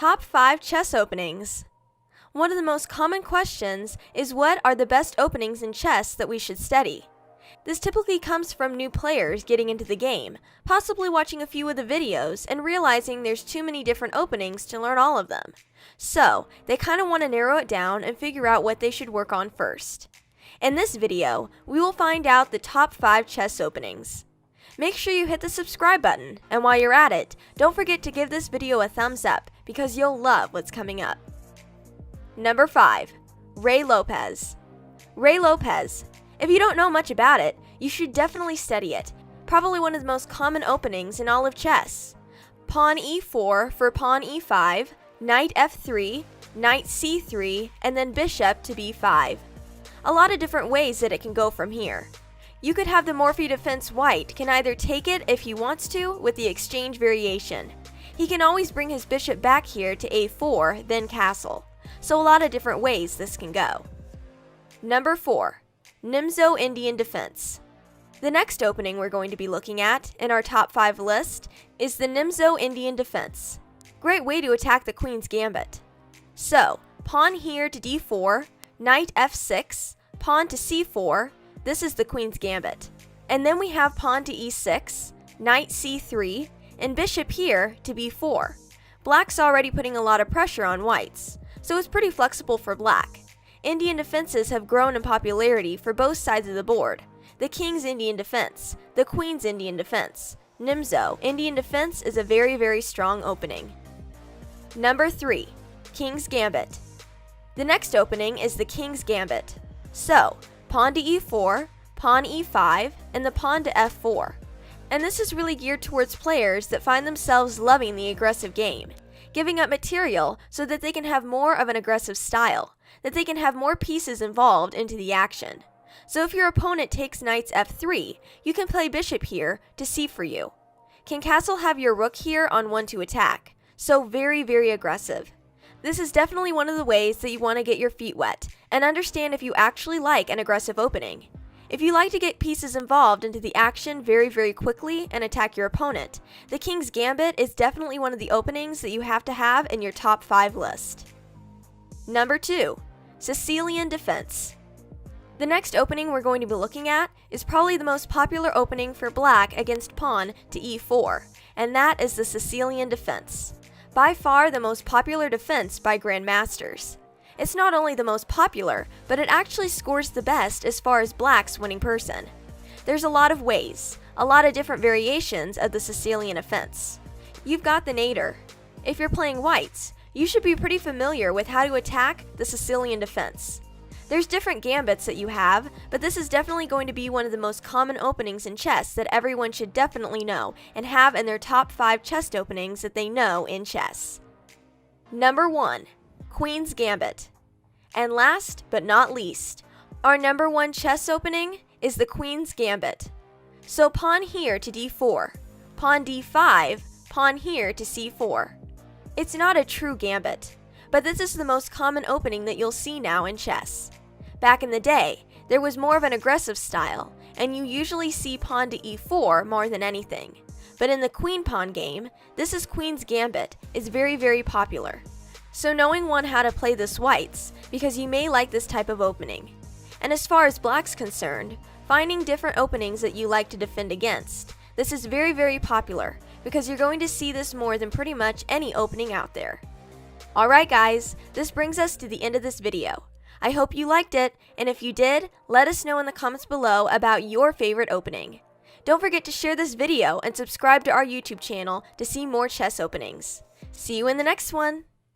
Top 5 chess openings. One of the most common questions is what are the best openings in chess that we should study? This typically comes from new players getting into the game, possibly watching a few of the videos and realizing there's too many different openings to learn all of them. So, they kind of want to narrow it down and figure out what they should work on first. In this video, we will find out the top 5 chess openings. Make sure you hit the subscribe button, and while you're at it, don't forget to give this video a thumbs up because you'll love what's coming up. Number 5. Ruy Lopez. Ruy Lopez. If you don't know much about it, you should definitely study it. Probably one of the most common openings in all of chess. Pawn e4 for pawn e5, knight f3, knight c3, and then bishop to b5. A lot of different ways that it can go from here. You could have the Morphy defense white can either take it if he wants to with the exchange variation. He can always bring his bishop back here to a4, then castle. So a lot of different ways this can go. Number 4. Nimzo Indian defense. The next opening we're going to be looking at in our top 5 list is the Nimzo Indian defense. Great way to attack the queen's gambit. So, pawn here to d4, knight f6, pawn to c4, this is the queen's gambit. And then we have pawn to e6, knight c3, and bishop here to b4. Black's already putting a lot of pressure on white's, so it's pretty flexible for black. Indian defenses have grown in popularity for both sides of the board. The king's Indian defense, the queen's Indian defense. Nimzo Indian defense is a very strong opening. Number 3. King's Gambit. The next opening is the King's Gambit. So, pawn to e4, pawn e5, and the pawn to f4. And this is really geared towards players that find themselves loving the aggressive game, giving up material so that they can have more of an aggressive style, that they can have more pieces involved into the action. So if your opponent takes knights f3, you can play bishop here to c for you. Can castle have your rook here on one to attack? So very aggressive. This is definitely one of the ways that you want to get your feet wet and understand if you actually like an aggressive opening. If you like to get pieces involved into the action very quickly and attack your opponent, the King's Gambit is definitely one of the openings that you have to have in your top 5 list. Number 2. Sicilian defense. The next opening we're going to be looking at is probably the most popular opening for black against pawn to e4, and that is the Sicilian defense. By far the most popular defense by grandmasters. It's not only the most popular, but it actually scores the best as far as black's winning person. There's a lot of ways, a lot of different variations of the Sicilian offense. You've got the nadir. If you're playing whites, you should be pretty familiar with how to attack the Sicilian defense. There's different gambits that you have, but this is definitely going to be one of the most common openings in chess that everyone should definitely know and have in their top 5 chess openings that they know in chess. Number 1. Queen's Gambit. And last but not least, our number 1 chess opening is the Queen's Gambit. So pawn here to d4, pawn d5, pawn here to c4. It's not a true gambit, but this is the most common opening that you'll see now in chess. Back in the day, there was more of an aggressive style, and you usually see pawn to e4 more than anything. But in the queen-pawn game, this is Queen's Gambit is very popular. So knowing how to play this whites, because you may like this type of opening. And as far as black's concerned, finding different openings that you like to defend against. This is very popular, because you're going to see this more than pretty much any opening out there. Alright guys, this brings us to the end of this video. I hope you liked it, and if you did, let us know in the comments below about your favorite opening. Don't forget to share this video and subscribe to our YouTube channel to see more chess openings. See you in the next one!